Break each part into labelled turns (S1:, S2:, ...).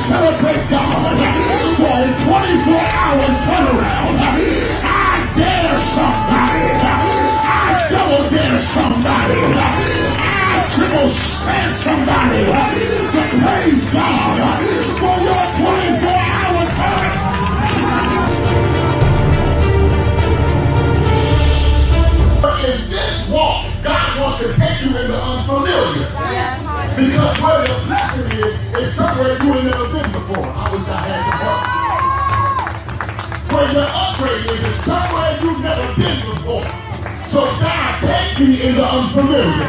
S1: celebrate God for a 24-hour turnaround. I dare somebody. I double dare somebody. I triple stand somebody to praise God for your 24-hour turnaround. In this walk, God wants to take you in the unfamiliar. Because where the blessing is somewhere you ain't never been before. I wish I had some help. Where your upgrade is somewhere you've never been before. So God, take me in the unfamiliar.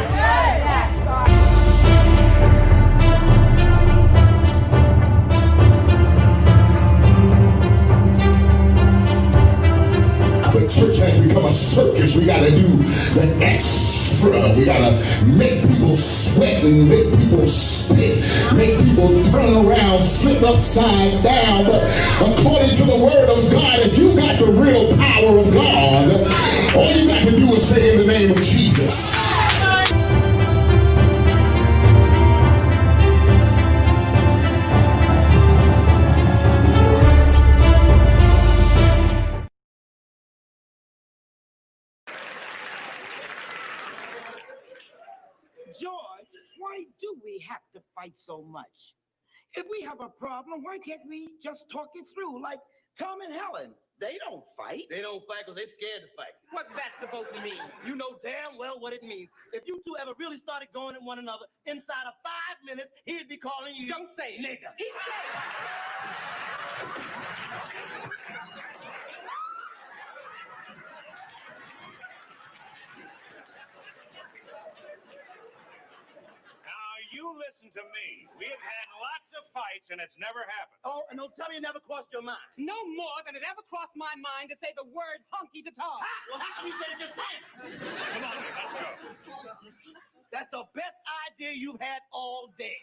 S1: The church has become a circus. We got to do the extra. We got to make people sweat and make people spit, make people turn around, flip upside down. But according to the word of God, if you got the real power of God, all you got to do is say in the name of Jesus.
S2: George, why do we have to fight so much? If we have a problem, why can't we just talk it through like Tom and Helen? They don't fight.
S3: They don't fight because they're scared to fight.
S4: What's that supposed to mean?
S3: You know damn well what it means. If you two ever really started going at one another, inside of 5 minutes, he'd be calling you...
S4: Don't say it.
S3: Nigga.
S4: He said
S5: You listen to me. We have had lots of fights, and it's never happened.
S3: Oh, and don't tell me it never crossed your mind.
S4: no more than it ever crossed my mind to say the word hunky to Tom.
S3: Well, how come you said it just then?
S5: Come on, let's go.
S3: That's the best idea you've had all day.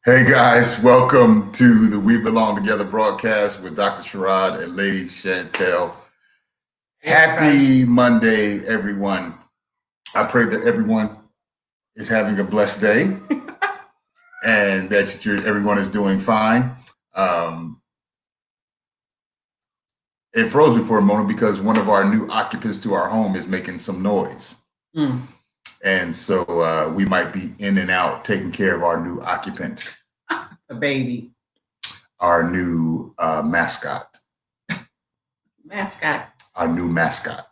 S1: Hey guys, welcome to the We Belong Together broadcast with Dr. Sherrod and Lady Chantel. Happy Monday, everyone. I pray that everyone is having a blessed day and that everyone is doing fine. It froze me for a moment because one of our new occupants to our home is making some noise. And so we might be in and out taking care of our new occupant.
S6: A baby.
S1: Our new mascot. Our new mascot.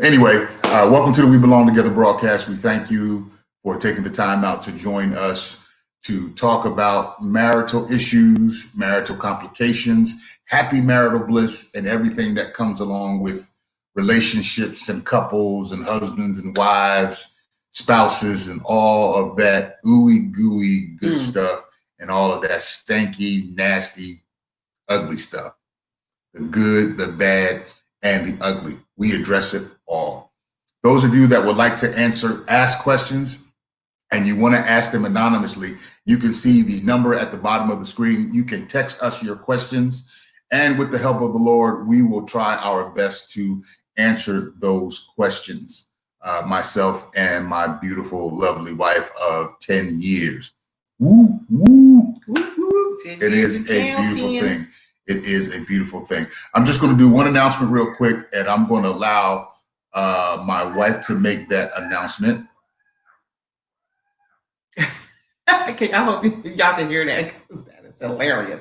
S1: Anyway, welcome to the We Belong Together broadcast. We thank you for taking the time out to join us to talk about marital issues, marital complications, happy marital bliss, and everything that comes along with relationships and couples and husbands and wives, spouses, and all of that ooey gooey good stuff and all of that stanky, nasty, ugly stuff. The good, the bad, and the ugly. We address it all. Those of you that would like to ask questions, and you want to ask them anonymously, you can see the number at the bottom of the screen. You can text us your questions, and with the help of the Lord, we will try our best to answer those questions. Myself and my beautiful, lovely wife of 10 years. Woo, woo. It is a beautiful thing. It is a beautiful thing. I'm just going to do one announcement real quick, and I'm going to allow my wife to make that announcement.
S6: Okay, I hope y'all can hear that because that is hilarious.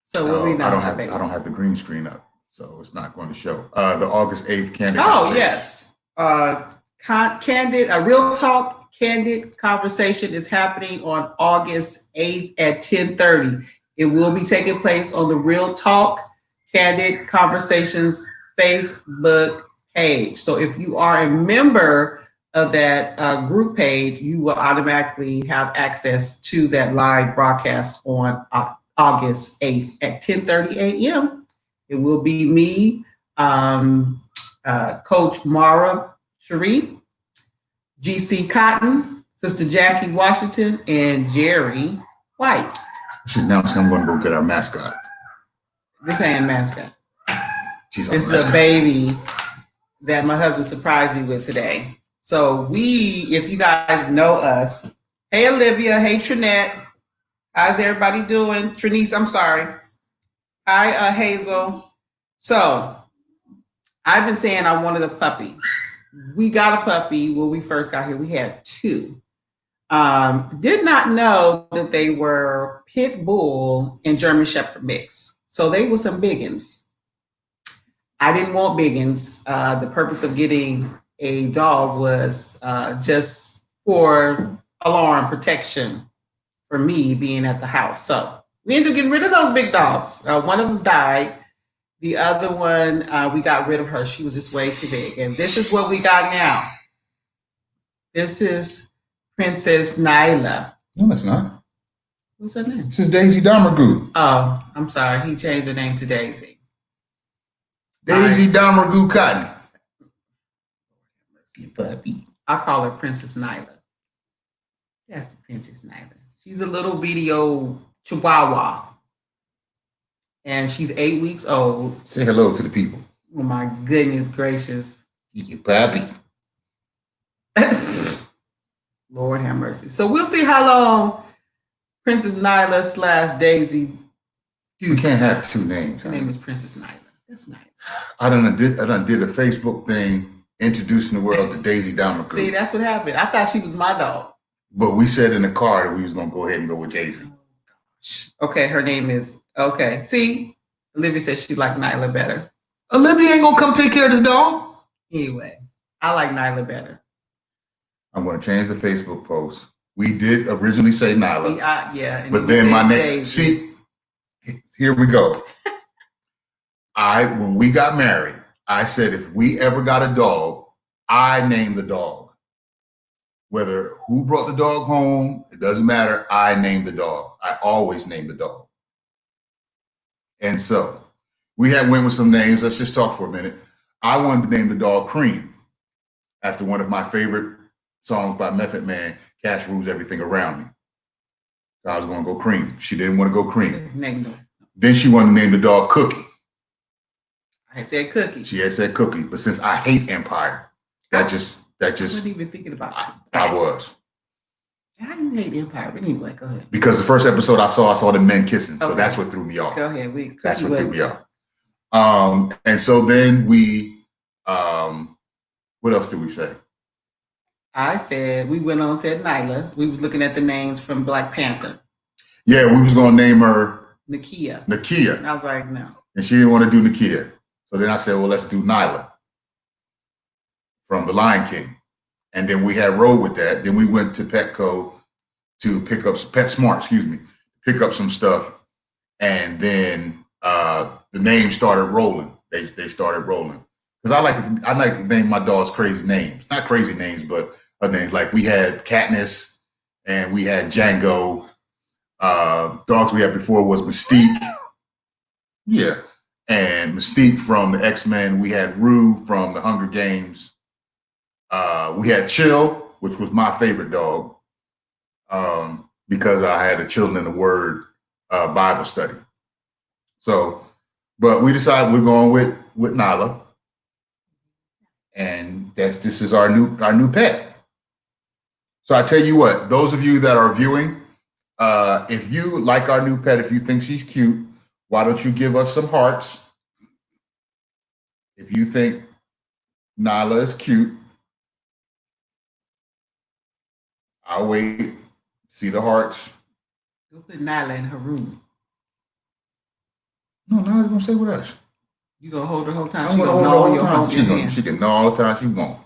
S6: So what we
S1: I don't have the green screen up, so it's not going to show. The August 8th candid.
S6: Oh yes, a real talk candid conversation is happening on August 8th at 10:30. It will be taking place on the Real Talk Candid Conversations Facebook page. So if you are a member of that group page, you will automatically have access to that live broadcast on August 8th at 10:30 a.m. It will be me, Coach Mara Cherie, GC Cotton, Sister Jackie Washington, and Jerry White.
S1: She's now saying I'm going to go get our mascot.
S6: This ain't a mascot.
S1: This
S6: is a baby. that my husband surprised me with today. So if you guys know us, hey Olivia, hey Trinette, how's everybody doing? Trinice, I'm sorry. Hi Hazel. So I've been saying I wanted a puppy. We got a puppy when we first got here. We had two. Did not know that they were pit bull and German Shepherd mix. So they were some biggins. I didn't want biggins. The purpose of getting a dog was just for alarm protection for me being at the house. So we ended up getting rid of those big dogs. One of them died. The other one, we got rid of her. She was just way too big. And this is what we got now. This is Princess Nyla.
S1: No, that's not.
S6: What's her name?
S1: This is Daisy Domergue.
S6: Oh, I'm sorry. He changed her name to Daisy.
S1: Daisy Domergue Cotton. Puppy.
S6: I call her Princess Nyla. That's the Princess Nyla. She's a little video chihuahua. And she's 8 weeks old.
S1: Say hello to the people.
S6: Oh my goodness gracious.
S1: You puppy.
S6: Lord have mercy. So we'll see how long Princess Nyla / Daisy do.
S1: You can't have two names.
S6: Her name is Princess Nyla. That's nice.
S1: I done did a Facebook thing introducing the world to Daisy Domergue.
S6: See, that's what happened. I thought she was my dog.
S1: But we said in the car that we was gonna go ahead and go with Daisy.
S6: Okay, her name is okay. See, Olivia says she liked Nyla better.
S1: Olivia ain't gonna come take care of this dog.
S6: Anyway, I like Nyla better.
S1: I'm gonna change the Facebook post. We did originally say Nyla.
S6: Yeah.
S1: But then my name. See, here we go. When we got married, I said if we ever got a dog, I named the dog. Whether who brought the dog home, it doesn't matter. I named the dog. I always name the dog. And so we went with some names. Let's just talk for a minute. I wanted to name the dog Cream after one of my favorite songs by Method Man, Cash Rules Everything Around Me. So I was going to go Cream. She didn't want to go Cream. Then she wanted to name the dog Cookie.
S6: I had said Cookie.
S1: She had said Cookie, but since I hate Empire, that just
S6: I wasn't even thinking about it.
S1: I was.
S6: I didn't hate Empire, but anyway, go ahead.
S1: Because the first episode I saw the men kissing, so that's what threw me off.
S6: Go ahead.
S1: That's what threw me off. And so then we, what else did we say?
S6: I said we went on to Nyla. We was looking at the names from Black Panther.
S1: Yeah, we was gonna name her
S6: Nakia.
S1: And
S6: I was like, no.
S1: And she didn't want to do Nakia. So then I said, well, let's do Nyla from The Lion King. And then we had rolled with that. Then we went to Petco to pick up pick up some stuff. And then the names started rolling. They started rolling. Because I like to name my dogs crazy names. Not crazy names, but other names. Like we had Katniss and we had Django. Dogs we had before was Mystique. Yeah. And Mystique from the X-Men. We had Rue from the Hunger Games. We had Chill, which was my favorite dog, because I had a Children in the Word Bible study. So, but we decided we're going with Nyla, and this is our new pet. So I tell you what, those of you that are viewing, if you like our new pet, if you think she's cute, why don't you give us some hearts? If you think Nyla is cute, I'll wait, see the hearts.
S6: Go put Nyla in her room.
S1: No, Nyla's gonna stay with us.
S6: You gonna hold her the whole time?
S1: I'm gonna hold her all the time. She can gnaw all the time she wants.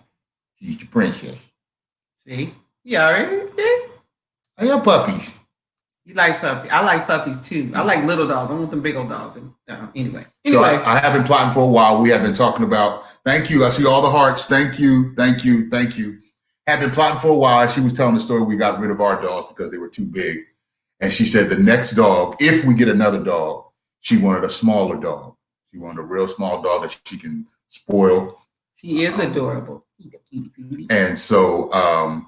S1: She's your princess.
S6: See? You already did?
S1: I have puppies.
S6: You like puppies. I like puppies too. I like little dogs. I want them big old dogs. Anyway.
S1: So I have been plotting for a while. We have been talking about, thank you. I see all the hearts. Thank you. Have been plotting for a while. She was telling the story. We got rid of our dogs because they were too big. And she said the next dog, if we get another dog, she wanted a smaller dog. She wanted a real small dog that she can spoil.
S6: She is adorable.
S1: And so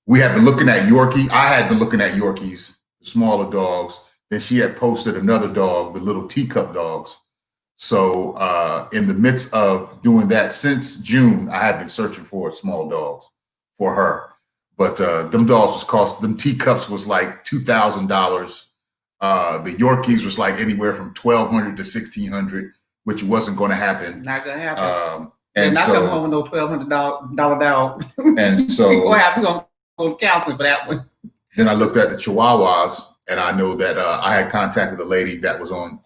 S1: we have been looking at Yorkie. I had been looking at Yorkies, the smaller dogs. Then she had posted another dog, the little teacup dogs. So in the midst of doing that, since June, I have been searching for small dogs for her. But them dogs them teacups was like $2,000. The Yorkies was like anywhere from $1,200 to $1,600, which wasn't going to happen.
S6: Not gonna happen.
S1: And
S6: not
S1: so,
S6: come home with no $1,200 dog.
S1: And so
S6: we're gonna go to counseling for that one.
S1: Then I looked at the Chihuahuas, and I know that I had contacted a lady that was on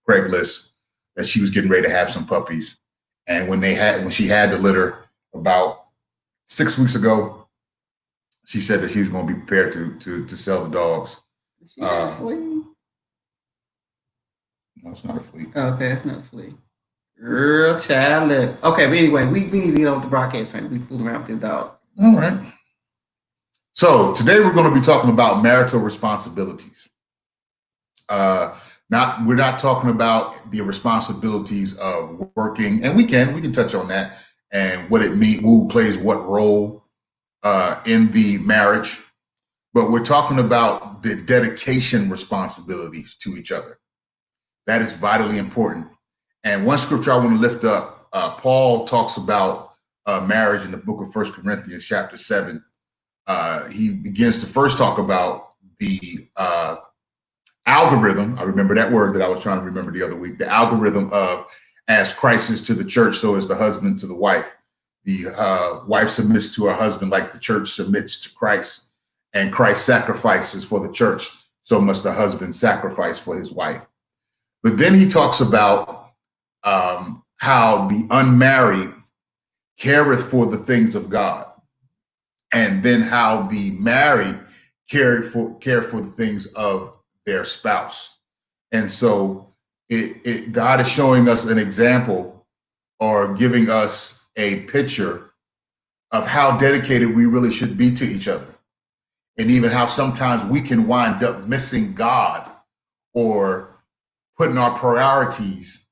S1: Craigslist that she was getting ready to have some puppies. And when she had the litter about 6 weeks ago, she said that she was going to be prepared to sell the dogs.
S6: She had fleas?
S1: No, it's not a flea.
S6: Okay, it's not a flea. Girl, child, look. Okay, but anyway, we need to get on with the broadcast and we fooling around with this dog.
S1: All right. So today we're going to be talking about marital responsibilities. We're not talking about the responsibilities of working, and we can touch on that and what it means, who plays what role in the marriage. But we're talking about the dedication responsibilities to each other. That is vitally important. And one scripture I want to lift up, Paul talks about marriage in the book of 1 Corinthians chapter 7. He begins to first talk about the algorithm. I remember that word that I was trying to remember the other week. The algorithm of as Christ is to the church, so is the husband to the wife. The wife submits to her husband like the church submits to Christ. And Christ sacrifices for the church, so must the husband sacrifice for his wife. But then he talks about how the unmarried careth for the things of God. And then how the married care for the things of their spouse. And so God is showing us an example or giving us a picture of how dedicated we really should be to each other. And even how sometimes we can wind up missing God or putting our priorities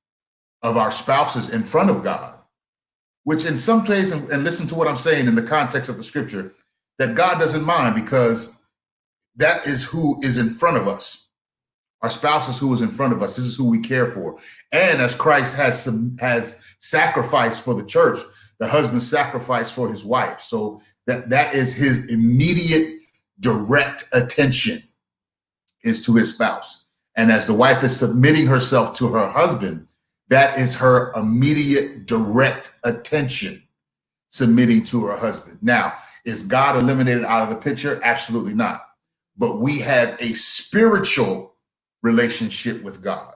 S1: of our spouses in front of God, which in some ways, and listen to what I'm saying in the context of the scripture, that God doesn't mind, because that is who is in front of us. Our spouse is who is in front of us. This is who we care for. And as Christ has sacrificed for the church, the husband sacrificed for his wife. So that is his immediate direct attention is to his spouse. And as the wife is submitting herself to her husband, that is her immediate direct attention, submitting to her husband. Now, is God eliminated out of the picture? Absolutely not. But we have a spiritual relationship with God.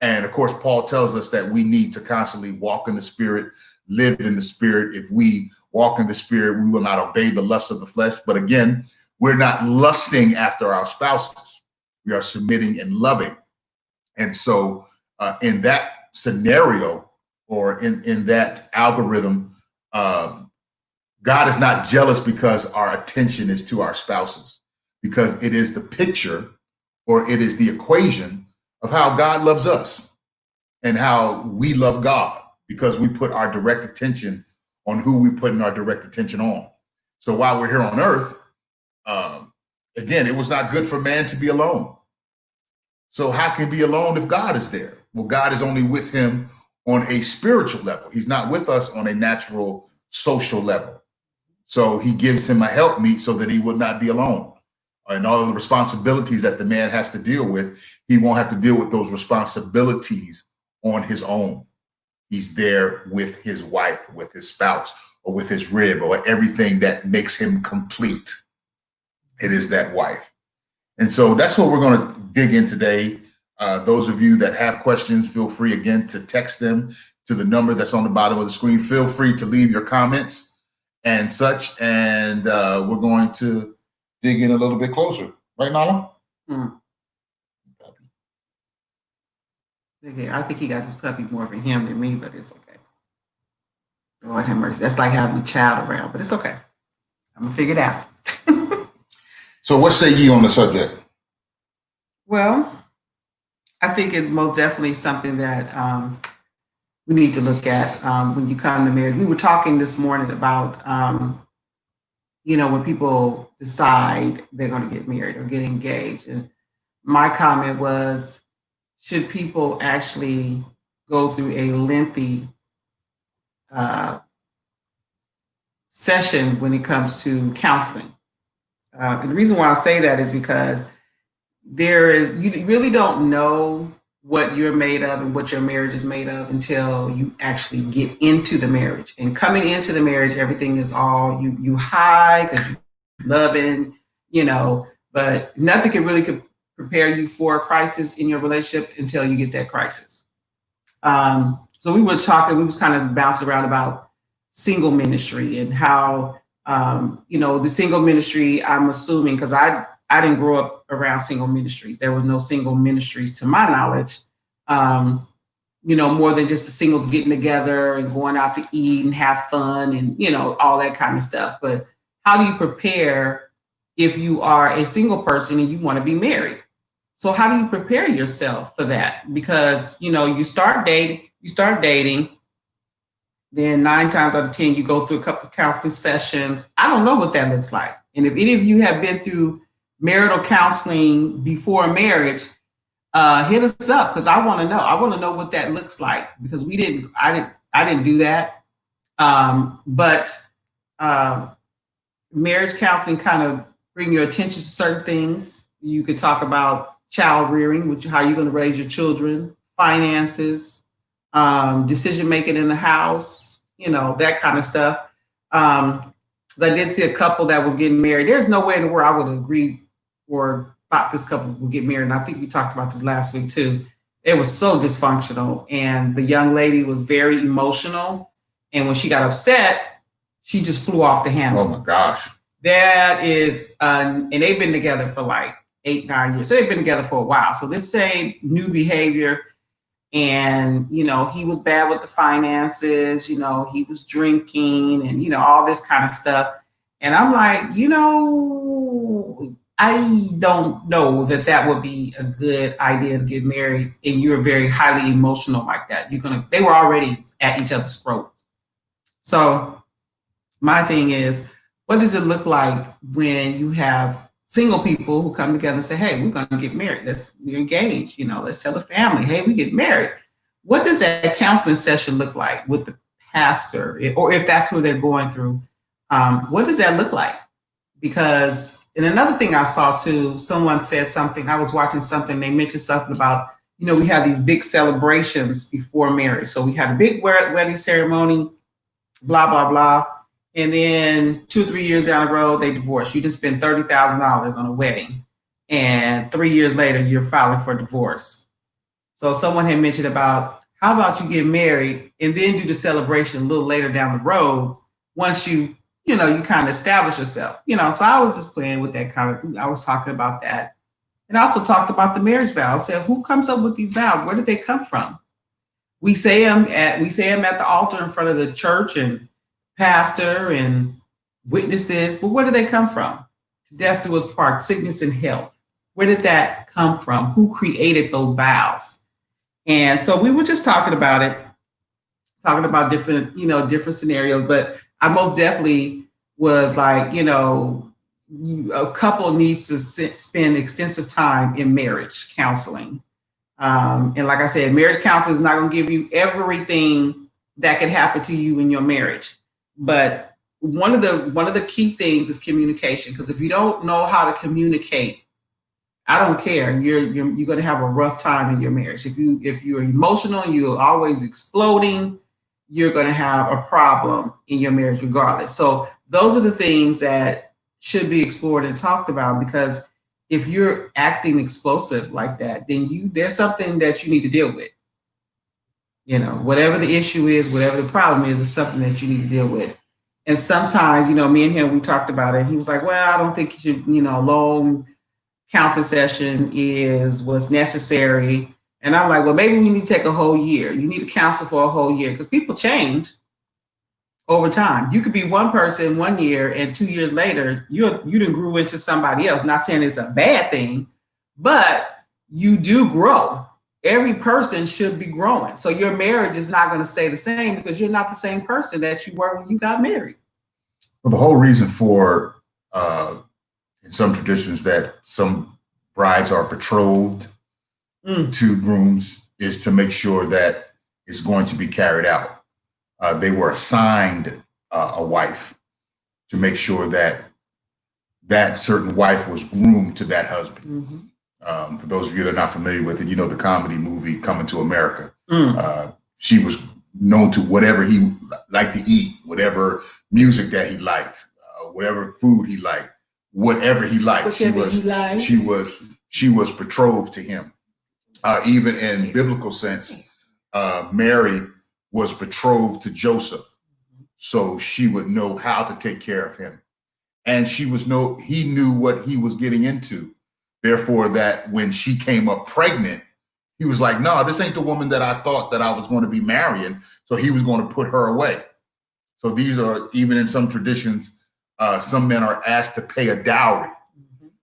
S1: And of course, Paul tells us that we need to constantly walk in the Spirit, live in the Spirit. If we walk in the Spirit, we will not obey the lust of the flesh. But again, we're not lusting after our spouses. We are submitting and loving. And so in that scenario, or in that algorithm, God is not jealous because our attention is to our spouses, because it is the picture, or it is the equation of how God loves us and how we love God, because we put our direct attention on who we putting our direct attention on. So while we're here on earth, again, it was not good for man to be alone. So how can he be alone if God is there? Well, God is only with him on a spiritual level. He's not with us on a natural social level. So he gives him a helpmeet so that he would not be alone. And all of the responsibilities that the man has to deal with, he won't have to deal with those responsibilities on his own. He's there with his wife, with his spouse, or with his rib, or everything that makes him complete. It is that wife. And so that's what we're going to dig in today. Those of you that have questions, feel free again to text them to the number that's on the bottom of the screen. Feel free to leave your comments and such. And we're going to dig in a little bit closer. Right, Nala?
S6: Okay, I think he got this puppy more for him than me, but it's okay. Lord have mercy. That's like having a child around, but it's okay. I'm going to figure it out.
S1: So what say ye on the subject?
S6: Well, I think it's most definitely something that we need to look at when you come to marriage. We were talking this morning about, when people decide they're going to get married or get engaged. And my comment was, should people actually go through a lengthy session when it comes to counseling. And the reason why I say that is because you really don't know what you're made of and what your marriage is made of until you actually get into the marriage. And coming into the marriage, everything is all you high because you loving, but nothing can really prepare you for a crisis in your relationship until you get that crisis. So we was kind of bouncing around about single ministry and how, the single ministry, I'm assuming, because I didn't grow up around single ministries. There was no single ministries to my knowledge, more than just the singles getting together and going out to eat and have fun and, all that kind of stuff. But how do you prepare if you are a single person and you want to be married? So how do you prepare yourself for that? Because, you start dating, then 9 times out of 10, you go through a couple of counseling sessions. I don't know what that looks like. And if any of you have been through marital counseling before marriage, hit us up because I want to know. I want to know what that looks like because I didn't do that. But marriage counseling kind of bring your attention to certain things. You could talk about child rearing, how you're going to raise your children, finances, decision making in the house, that kind of stuff. I did see a couple that was getting married. There's no way in the world I would have agreed or thought this couple would get married. And I think we talked about this last week too. It was so dysfunctional. And the young lady was very emotional. And when she got upset, she just flew off the handle.
S1: Oh my gosh.
S6: That is, and they've been together for like 8-9 years. So they've been together for a while. So this same new behavior. And, he was bad with the finances, he was drinking and, all this kind of stuff. And I'm like, I don't know that would be a good idea to get married. And you're very highly emotional like that. They were already at each other's throats. So my thing is, what does it look like when you have single people who come together and say, hey, we're going to get married. We're engaged. Let's tell the family, hey, we get married. What does that counseling session look like with the pastor? Or if that's who they're going through, what does that look like? Because, and another thing I saw too, someone said something, I was watching something, they mentioned something about, we have these big celebrations before marriage. So we had a big wedding ceremony, blah, blah, blah. And then 2 or 3 years down the road, they divorce. You just spend $30,000 on a wedding. And 3 years later, you're filing for divorce. So someone had mentioned about, how about you get married and then do the celebration a little later down the road once you kind of establish yourself. So I was just playing with that kind of, I was talking about that. And I also talked about the marriage vows. I said, who comes up with these vows? Where did they come from? We say them at the altar in front of the church and pastor and witnesses, but where did they come from? Death do us part, sickness and health. Where did that come from? Who created those vows? And so we were just talking about it, talking about different scenarios, but I most definitely was like, a couple needs to spend extensive time in marriage counseling. And like I said, marriage counseling is not going to give you everything that could happen to you in your marriage. But one of the key things is communication, because if you don't know how to communicate, I don't care. You're going to have a rough time in your marriage. If you're emotional, you're always exploding, you're going to have a problem in your marriage regardless. So those are the things that should be explored and talked about, because if you're acting explosive like that, then there's something that you need to deal with. Whatever the issue is, whatever the problem is something that you need to deal with. And sometimes, me and him, we talked about it. He was like, well, I don't think you should, a long counseling session is what's necessary. And I'm like, well, maybe we need to take a whole year. You need to counsel for a whole year, because people change over time. You could be one person 1 year and 2 years later, you done grew into somebody else. Not saying it's a bad thing, but you do grow. Every person should be growing. So your marriage is not going to stay the same, because you're not the same person that you were when you got married.
S1: Well, the whole reason for, in some traditions, that some brides are betrothed to grooms is to make sure that is going to be carried out. They were assigned a wife to make sure that that certain wife was groomed to that husband.
S6: Mm-hmm.
S1: For those of you that are not familiar with it, you know the comedy movie Coming to America.
S6: Mm.
S1: She was known to whatever he liked to eat, whatever music that he liked, whatever food he liked, whatever he liked. She was betrothed to him. Even in biblical sense, Mary was betrothed to Joseph, so she would know how to take care of him. And he knew what he was getting into. Therefore, that when she came up pregnant, he was like, no, this ain't the woman that I thought that I was going to be marrying. So he was going to put her away. So these are, even in some traditions, some men are asked to pay a dowry,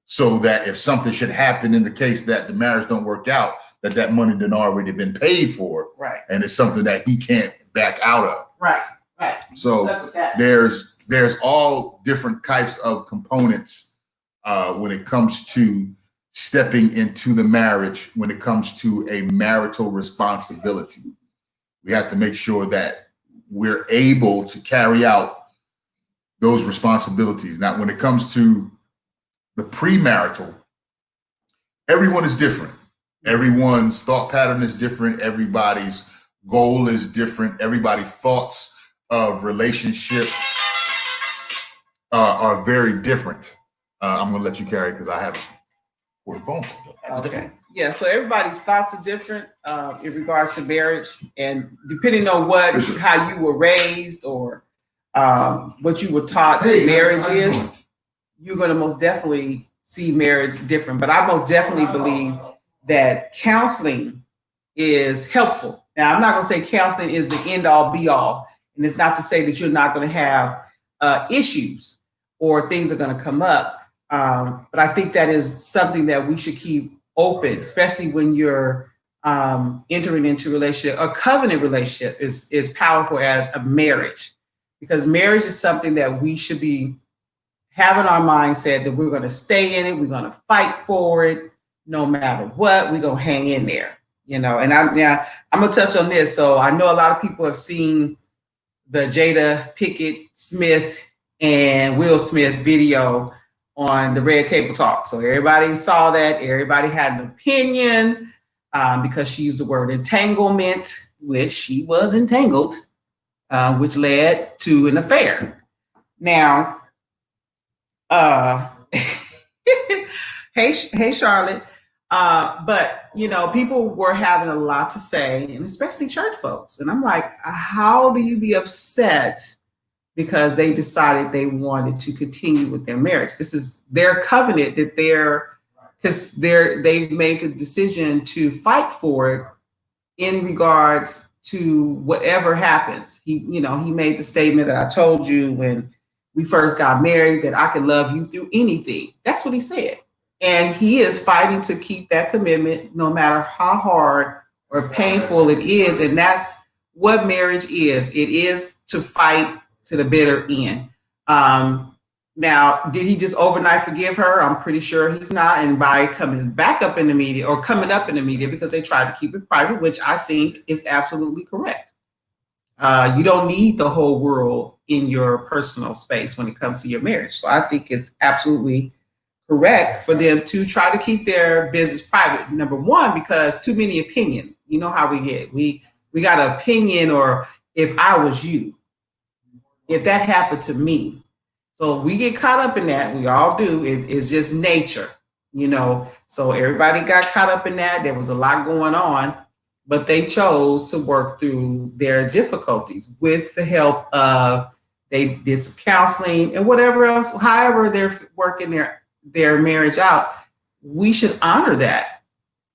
S1: so that if something should happen in the case that the marriage don't work out, that money had already been paid for.
S6: Right.
S1: And it's something that he can't back out of.
S6: Right. Right.
S1: So there's all different types of components when it comes to stepping into the marriage, when it comes to a marital responsibility. We have to make sure that we're able to carry out those responsibilities. Now, when it comes to the premarital, everyone is different. Everyone's thought pattern is different. Everybody's goal is different. Everybody's thoughts of relationship are very different. I'm going to let you carry because I have a phone.
S6: Okay. Yeah. So everybody's thoughts are different in regards to marriage, and depending on how you were raised or what you were taught marriage is, you're going to most definitely see marriage different. But I most definitely believe that counseling is helpful. Now, I'm not going to say counseling is the end all be all, and it's not to say that you're not going to have issues or things are going to come up. But I think that is something that we should keep open, especially when you're entering into a relationship. A covenant relationship is powerful as a marriage, because marriage is something that we should be having our mindset that we're going to stay in it. We're going to fight for it no matter what. We're going to hang in there, And I'm going to touch on this. So I know a lot of people have seen the Jada Pinkett Smith and Will Smith video on the Red Table Talk. So everybody saw that. Everybody had an opinion because she used the word entanglement, which she was entangled, which led to an affair. Now, hey, Charlotte. But people were having a lot to say, and especially church folks. And I'm like, how do you be upset because they decided they wanted to continue with their marriage? This is their covenant that they've made the decision to fight for it in regards to whatever happens. He made the statement that I told you when we first got married, that I could love you through anything. That's what he said. And he is fighting to keep that commitment no matter how hard or painful it is. And that's what marriage is. It is to fight to the bitter end. Now, did he just overnight forgive her? I'm pretty sure he's not. And by coming up in the media, because they tried to keep it private, which I think is absolutely correct. You don't need the whole world in your personal space when it comes to your marriage. So I think it's absolutely correct for them to try to keep their business private. Number one, because too many opinions. You know how we get. We got an opinion, or if I was you, if that happened to me. So we get caught up in that. We all do. It's just nature, So everybody got caught up in that. There was a lot going on, but they chose to work through their difficulties with the help of, they did some counseling and whatever else, however they're working their marriage out. We should honor that.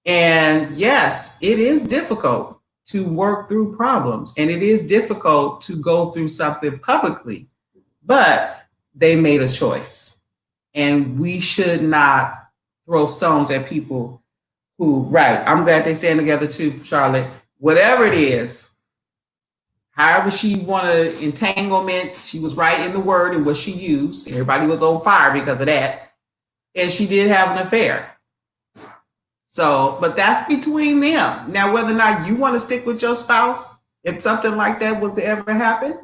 S6: And yes, it is difficult to work through problems, and it is difficult to go through something publicly, but they made a choice, and we should not throw stones at people who, right. I'm glad they stand together too, Charlotte. Whatever it is, however she wanted entanglement, she was right in the word and what she used. Everybody was on fire because of that. And she did have an affair. So, but that's between them. Now, whether or not you want to stick with your spouse, If something like that was to ever happen,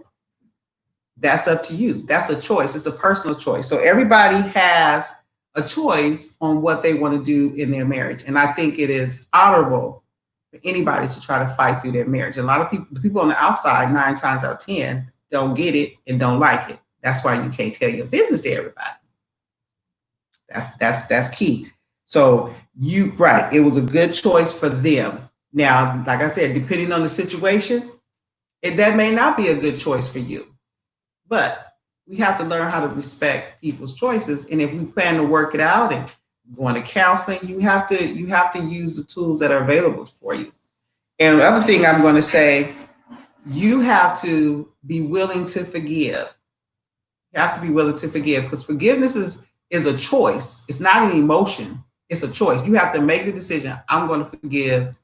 S6: that's up to you. That's a choice. It's a personal choice. So everybody has a choice on what they want to do in their marriage. And I think it is honorable for anybody to try to fight through their marriage. And a lot of people, the people on the outside, 9 times out of 10, don't get it and don't like it. That's why you can't tell your business to everybody. That's key. So right, it was a good choice for them. Now, like I said, depending on the situation, that may not be a good choice for you. But we have to learn how to respect people's choices. And if we plan to work it out and going to counseling, you have to use the tools that are available for you. And the other thing I'm going to say, you have to be willing to forgive. You have to be willing to forgive, because forgiveness is a choice. It's not an emotion. It's a choice. You have to make the decision. I'm going to forgive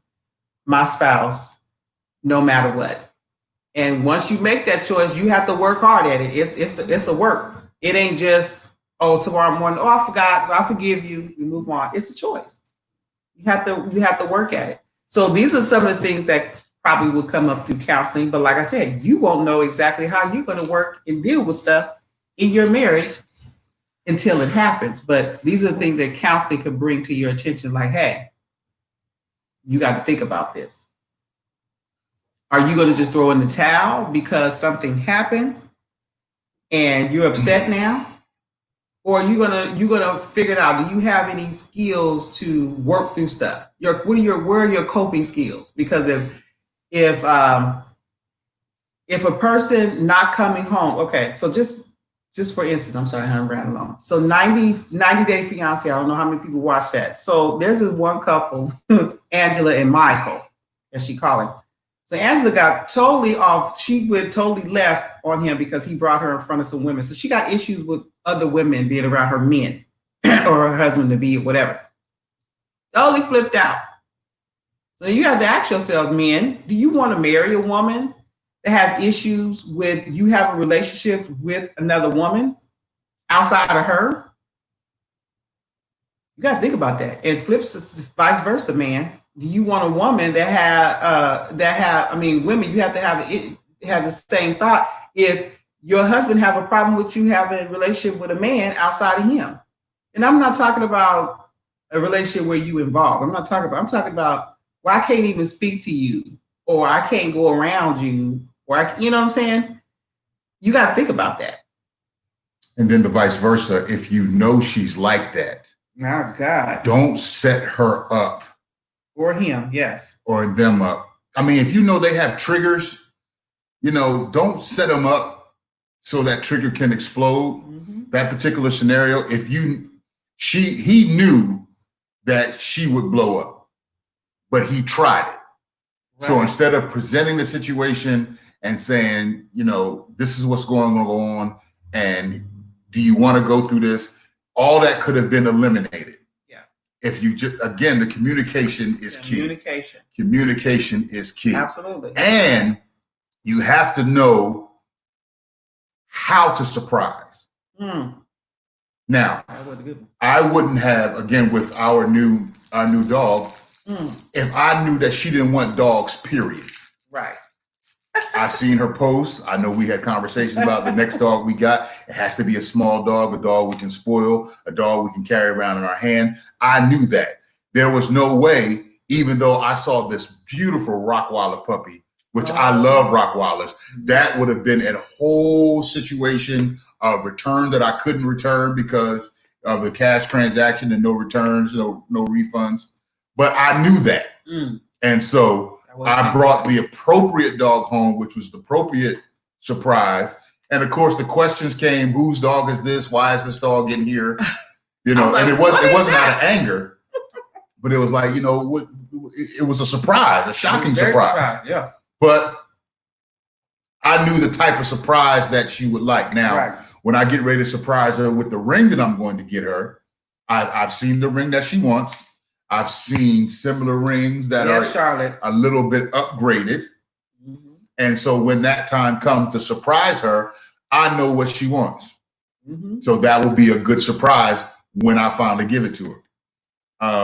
S6: my spouse no matter what. And once you make that choice, you have to work hard at it. It's a work. It ain't just, oh, tomorrow morning, oh, I forgot, I forgive you, you move on. It's a choice. You have to work at it. So these are some of the things that probably will come up through counseling. But like I said, you won't know exactly how you're going to work and deal with stuff in your marriage until it happens. But these are the things that counseling can bring to your attention, like, hey, you got to think about this. Are you going to just throw in the towel because something happened and you're upset now? Or are you gonna figure it out? Do you have any skills to work through stuff? Where are your coping skills? Because if a person not coming home, okay, so just for instance, I'm sorry, I'm rattling on. So 90 Day Fiance, I don't know how many people watch that. So there's this one couple, Angela and Michael, as she call him. So Angela got totally off. She went totally left on him because he brought her in front of some women. So she got issues with other women being around her men or her husband to be, whatever. Totally flipped out. So you have to ask yourself, men, do you want to marry a woman that has issues with you have a relationship with another woman outside of her? You got to think about that. And flips vice versa, man. Do you want a woman women, you have to have the same thought. If your husband have a problem with you having a relationship with a man outside of him, and I'm not talking about a relationship where you involved. I'm talking about where I can't even speak to you, or I can't go around you, or you know what I'm saying? You got to think about that.
S1: And then the vice versa. If you know she's like that,
S6: my God,
S1: don't set her up.
S6: Or him, yes.
S1: Or them up. I mean, if you know they have triggers, don't set them up so that trigger can explode. Mm-hmm. That particular scenario, he knew that she would blow up, but he tried it. Right. So instead of presenting the situation and saying, this is what's going on, and do you want to go through this? All that could have been eliminated. If you just, again, the communication is key. Communication is key.
S6: Absolutely.
S1: And you have to know how to surprise. Now, I wouldn't have, again, with our new dog, if I knew that she didn't want dogs, period.
S6: Right.
S1: I seen her post. I know we had conversations about the next dog we got. It has to be a small dog, a dog we can spoil, a dog we can carry around in our hand. I knew that. There was no way, even though I saw this beautiful Rottweiler puppy, which I love Rottweilers, that would have been a whole situation of return that I couldn't return because of the cash transaction and no returns, no refunds. But I knew that. And so I brought the appropriate dog home, which was the appropriate surprise. And of course, the questions came: whose dog is this? Why is this dog in here? And it wasn't out of anger, but it was like, it was a surprise, a shocking surprise.
S6: Yeah.
S1: But I knew the type of surprise that she would like. Now, when I get ready to surprise her with the ring that I'm going to get her, I've seen the ring that she wants. I've seen similar rings that are
S6: Charlotte,
S1: a little bit upgraded. Mm-hmm. And so when that time comes to surprise her, I know what she wants. Mm-hmm. So that will be a good surprise when I finally give it to her.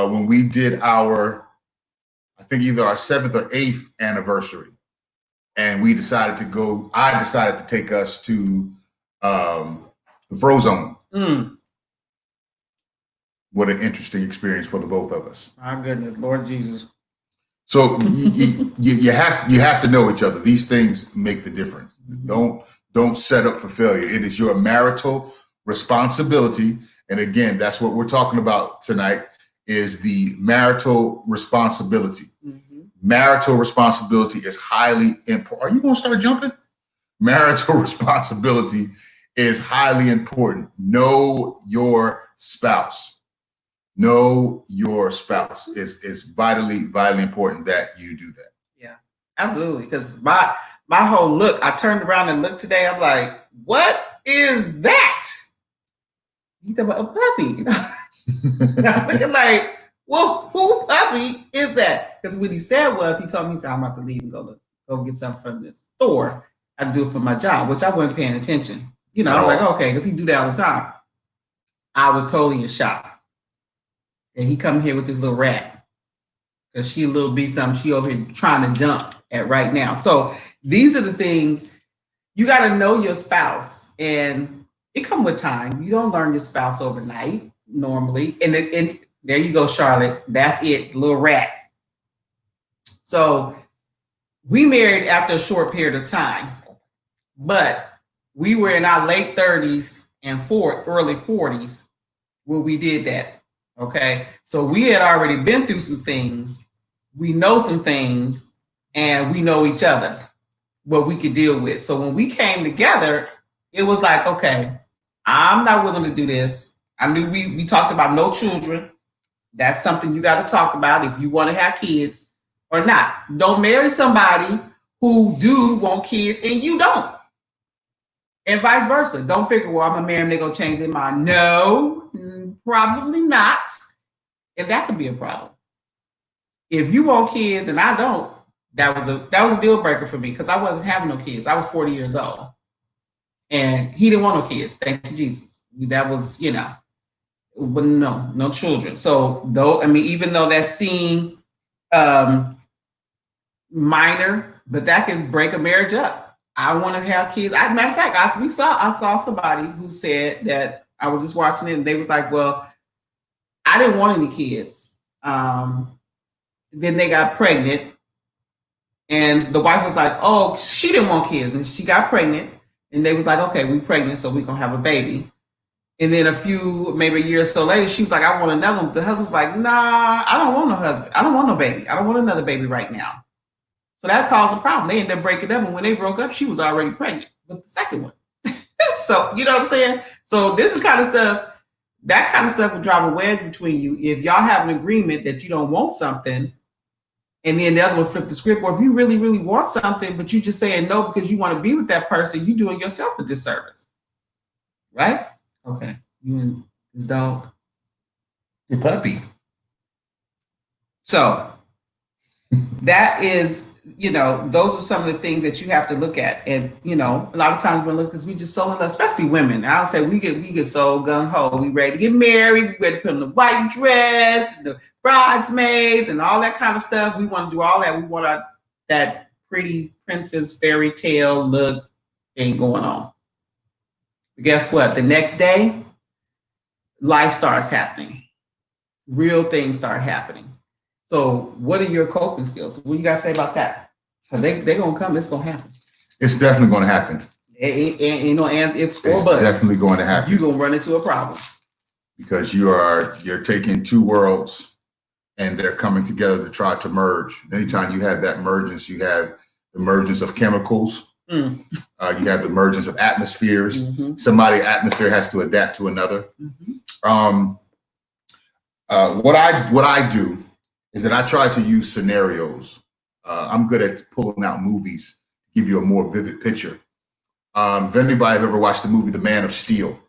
S1: When we did I think either our 7th or 8th anniversary, and I decided to take us to the Frozone. What an interesting experience for the both of us.
S6: My goodness, Lord Jesus.
S1: So you have to know each other. These things make the difference. Don't set up for failure. It is your marital responsibility. And again, that's what we're talking about tonight, is the marital responsibility. Marital responsibility is highly important. Are you going to start jumping? Marital responsibility is highly important. Know your spouse. Know your spouse. Is vitally important that you do that.
S6: Yeah, absolutely. Because my whole look, I turned around and looked today. I'm like, what is that? You talking about a puppy? I'm looking like, well, who puppy is that? Because what he said was, he told me, he said, I'm about to leave and go get something from the store. I do it for my job, which I wasn't paying attention. You know, I was like, okay, because he do that all the time. I was totally in shock. And he come here with this little rat. Because she a little bit something she over here trying to jump at right now. So these are the things, you got to know your spouse. And it come with time. You don't learn your spouse overnight, normally. And there you go, Charlotte. That's it, little rat. So we married after a short period of time. But we were in our late 30s and early 40s when we did that. Okay, so we had already been through some things. We know some things, and we know each other, what we could deal with. So when we came together, it was like, okay, I'm not willing to do this. I knew we talked about no children. That's something you got to talk about if you want to have kids or not. Don't marry somebody who do want kids and you don't. And vice versa. Don't figure, well, I'm going to marry them, they're going to change their mind. No, probably not. And that could be a problem. If you want kids and I don't, that was a deal breaker for me, because I wasn't having no kids. I was 40 years old. And he didn't want no kids. Thank you, Jesus. That was, but no children. So even though that seemed minor, but that can break a marriage up. I want to have kids. Matter of fact, I saw somebody who said that, I was just watching it and they was like, well, I didn't want any kids. Then they got pregnant and the wife was like, oh, she didn't want kids. And she got pregnant and they was like, okay, we pregnant, so we're going to have a baby. And then maybe a year or so later, she was like, I want another one. The husband's like, nah, I don't want no husband. I don't want no baby. I don't want another baby right now. So that caused a problem. They ended up breaking up. And when they broke up, she was already pregnant with the second one. So, you know what I'm saying? So this is kind of stuff, that kind of stuff will drive a wedge between you. If y'all have an agreement that you don't want something, and then the other one flip the script, or if you really, really want something, but you just saying no because you want to be with that person, you doing yourself a disservice. Right? Okay. You and this dog?
S1: The puppy.
S6: So that is, those are some of the things that you have to look at. And, a lot of times we look, because we just so in love, especially women. I'll say we get so gung-ho. We ready to get married. We ready to put on the white dress, the bridesmaids, and all that kind of stuff. We want to do all that. We want that pretty princess fairy tale look thing going on. But guess what? The next day, life starts happening. Real things start happening. So what are your coping skills? What do you guys say about that? Because they're going to come. It's going to happen.
S1: It's definitely going to happen.
S6: And no ands, ifs, or
S1: It's
S6: buts.
S1: definitely going to happen.
S6: You're going to run into a problem.
S1: Because you're taking two worlds and they're coming together to try to merge. Anytime you have that emergence, you have the emergence of chemicals. You have the emergence of atmospheres. Somebody's atmosphere has to adapt to another. What I do is that I try to use scenarios. I'm good at pulling out movies, give you a more vivid picture. If anybody have ever watched the movie The Man of Steel,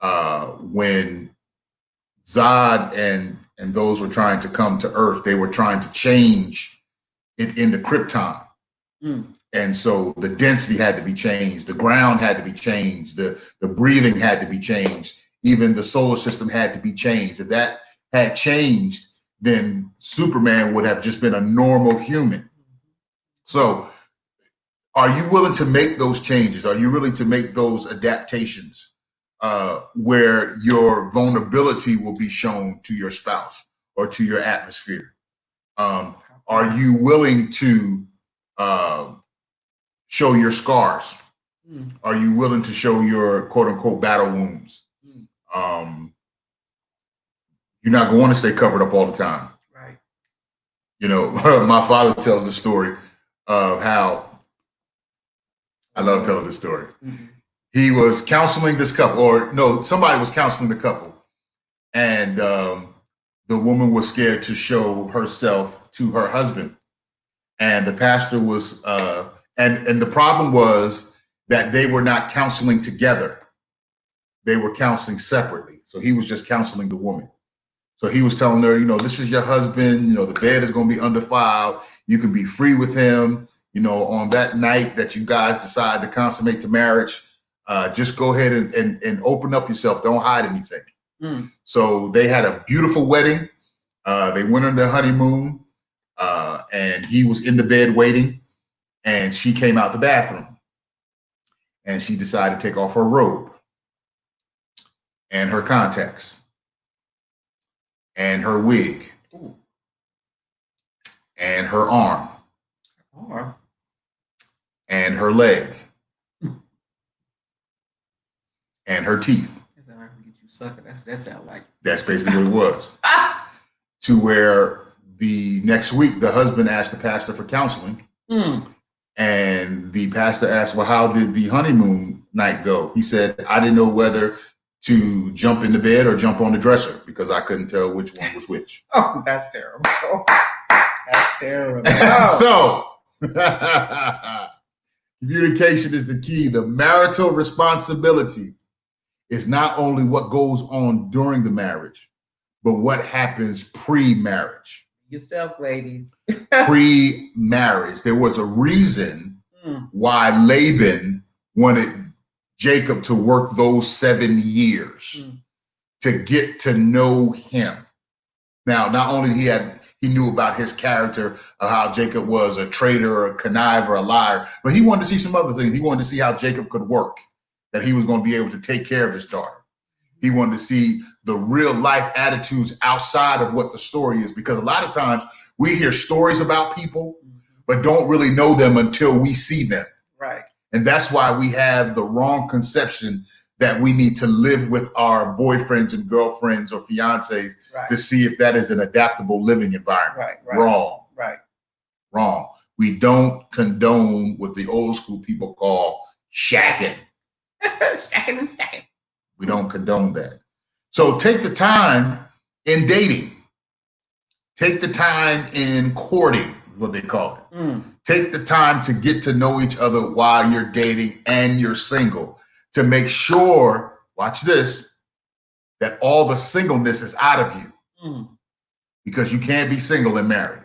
S1: when Zod and those were trying to come to Earth, they were trying to change it into Krypton. And so the density had to be changed. The ground had to be changed. The breathing had to be changed. Even the solar system had to be changed. If that had changed, then Superman would have just been a normal human. So Are you willing to make those changes? Are you willing to make those adaptations where your vulnerability will be shown to your spouse or to your atmosphere? Are you willing to show your scars? Are you willing to show your quote unquote battle wounds? You're not going to stay covered up all the time.
S6: Right.
S1: You know, my father tells the story of how, I love telling this story. He was counseling this couple, or no, somebody was counseling the couple. And the woman was scared to show herself to her husband. And the pastor was, and the problem was that they were not counseling together. They were counseling separately. So he was just counseling the woman. So he was telling her, you know, this is your husband, you know, the bed is going to be undefiled. You can be free with him. You know, on that night that you guys decide to consummate the marriage, just go ahead and open up yourself. Don't hide anything. So they had a beautiful wedding. They went on their honeymoon, and he was in the bed waiting, and she came out the bathroom, and she decided to take off her robe and her contacts and her wig and her arm and her leg and her teeth.
S6: That sound like.
S1: That's basically what it was. To where the next week, the husband asked the pastor for counseling. And the pastor asked, well, how did the honeymoon night go? He said, I didn't know whether to jump in the bed or jump on the dresser because I couldn't tell which one was which.
S6: Oh, that's terrible. That's terrible.
S1: So, communication is the key. The marital responsibility is not only what goes on during the marriage, but what happens pre-marriage.
S6: Yourself, ladies.
S1: Pre-marriage. There was a reason why Laban wanted Jacob to work those 7 years to get to know him. Now, not only he knew about his character, of how Jacob was a traitor, a conniver, a liar, but he wanted to see some other things. He wanted to see how Jacob could work, that he was going to be able to take care of his daughter. He wanted to see the real life attitudes outside of what the story is, because a lot of times we hear stories about people, but don't really know them until we see them.
S6: Right.
S1: And that's why we have the wrong conception that we need to live with our boyfriends and girlfriends or fiancés to see if that is an adaptable living environment. Wrong. Wrong. We don't condone what the old school people call shacking.
S6: Shacking and stacking.
S1: We don't condone that. So take the time in dating. Take the time in courting, what they call it. Take the time to get to know each other while you're dating and you're single, to make sure, watch this, that all the singleness is out of you. Because you can't be single and married.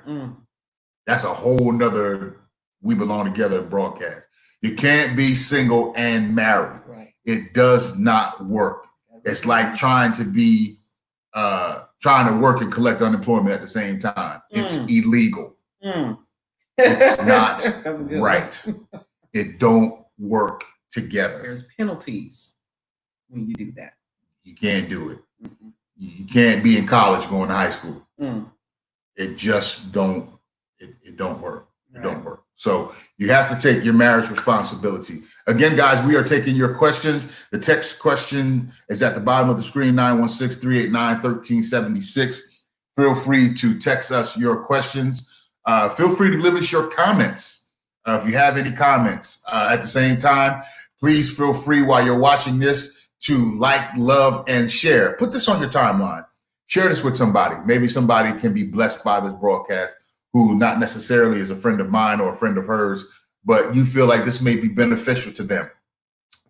S1: That's a whole nother We Belong Together broadcast. You can't be single and married. It does not work. It's like trying to work and collect unemployment at the same time. It's illegal. It's not right. It don't work together.
S6: There's penalties when you do that.
S1: You can't do it. You can't be in college going to high school. It just don't. It don't work. It don't work. So you have to take your marriage responsibility. Again, guys, we are taking your questions. The text question is at the bottom of the screen, 916-389-1376. Feel free to text us your questions. Feel free to leave us your comments. If you have any comments at the same time, please feel free while you're watching this to like, love, and share. Put this on your timeline. Share this with somebody. Maybe somebody can be blessed by this broadcast who not necessarily is a friend of mine or a friend of hers, but you feel like this may be beneficial to them.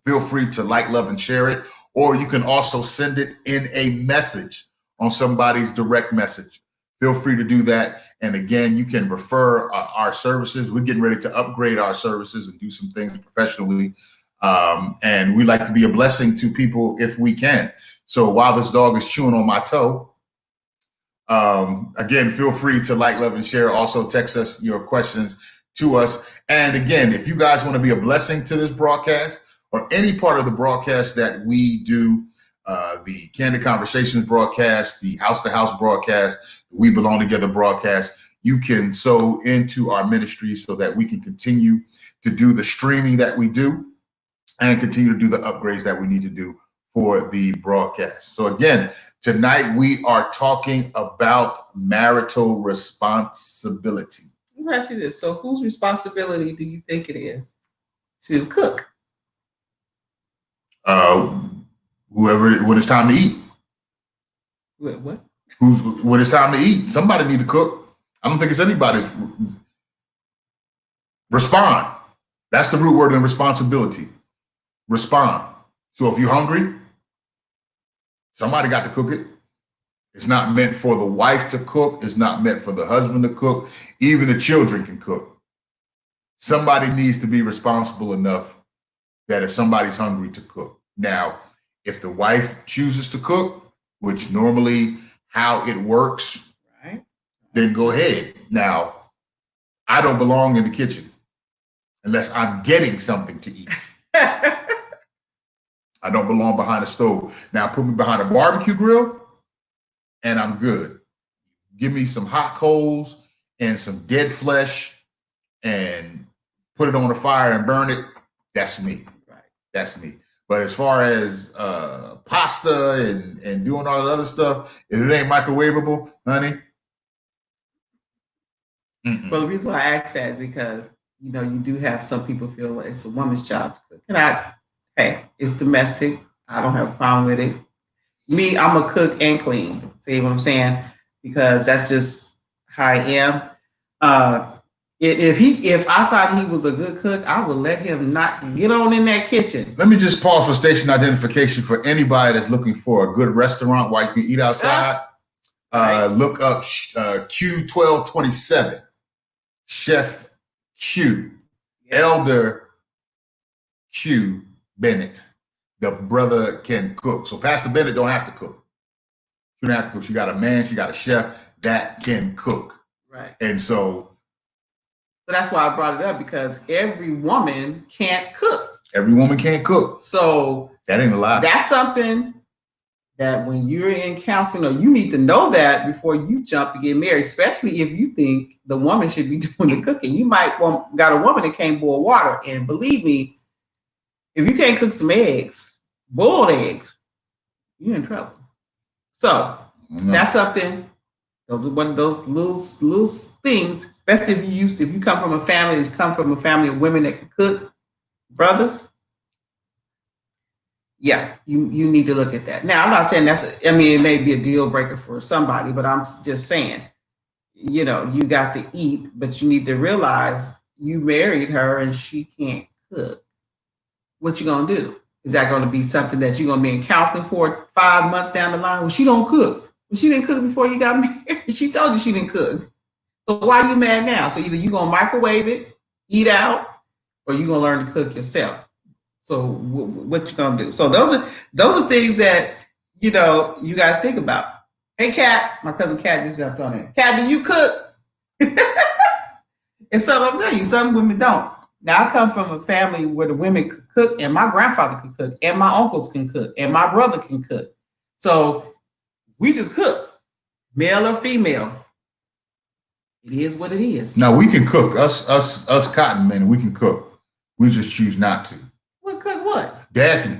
S1: Feel free to like, love, and share it. Or you can also send it in a message on somebody's direct message. Feel free to do that. And again, you can refer our services. We're getting ready to upgrade our services and do some things professionally. And we like to be a blessing to people if we can. So while this dog is chewing on my toe, again, feel free to like, love, and share. Also text us your questions to us. And again, if you guys want to be a blessing to this broadcast or any part of the broadcast that we do, the Candid Conversations broadcast, the House to House broadcast, the We Belong Together broadcast, you can sow into our ministry so that we can continue to do the streaming that we do and continue to do the upgrades that we need to do for the broadcast. So again, tonight we are talking about marital responsibility.
S6: Let me ask you this. So whose responsibility do you think it is to cook?
S1: Whoever, when it's time to eat.
S6: What?
S1: When it's time to eat, somebody need to cook. I don't think it's anybody's. Respond. That's the root word in responsibility. Respond. So if you're hungry, somebody got to cook it. It's not meant for the wife to cook. It's not meant for the husband to cook. Even the children can cook. Somebody needs to be responsible enough that if somebody's hungry to cook. Now, if the wife chooses to cook, which normally how it works,
S6: Right.
S1: then go ahead. Now, I don't belong in the kitchen unless I'm getting something to eat. I don't belong behind a stove. Now, put me behind a barbecue grill and I'm good. Give me some hot coals and some dead flesh and put it on the fire and burn it. That's me.
S6: Right.
S1: That's me. But as far as pasta and doing all that other stuff, if it ain't microwavable, honey.
S6: Well, the reason why I ask that is because, you know, you do have some people feel like it's a woman's job to cook. And hey, it's domestic. I don't have a problem with it. Me, I'm a cook and clean. See what I'm saying? Because that's just how I am. If I thought he was a good cook, I would let him not get on in that kitchen.
S1: Let me just pause for station identification for anybody that's looking for a good restaurant while you can eat outside.
S6: Right.
S1: Look up Q1227, Chef Q, Elder Q Bennett. The brother can cook. So Pastor Bennett don't have to cook. She don't have to cook. She got a man, she got a chef that can cook.
S6: Right.
S1: And so
S6: that's why I brought it up, because every woman can't cook.
S1: Every woman can't cook.
S6: So
S1: that ain't a lie.
S6: That's something that when you're in counseling, or you need to know that before you jump to get married, especially if you think the woman should be doing the cooking. You might got a woman that can't boil water. And believe me, if you can't cook some eggs, boiled eggs, you're in trouble. So that's something. Those are one of those little things, especially if you come from a family of women that can cook, brothers. Yeah, you need to look at that. Now, I'm not saying it may be a deal breaker for somebody, but I'm just saying, you know, you got to eat, but you need to realize you married her and she can't cook. What you gonna do? Is that going to be something that you're going to be in counseling for 5 months down the line? Well, she don't cook. Well, she didn't cook before you got married. She told you she didn't cook. So why are you mad now? So either you're going to microwave it, eat out, or you're going to learn to cook yourself. So what you going to do? So those are things that, you know, you got to think about. Hey, Kat, my cousin Kat just jumped on it. Kat, do you cook? And so I'm telling you, some women don't. Now, I come from a family where the women could cook, and my grandfather can cook, and my uncles can cook, and my brother can cook. So we just cook, male or female. It is what it is.
S1: Now we can cook. Us cotton men, we can cook. We just choose not to.
S6: What cook what?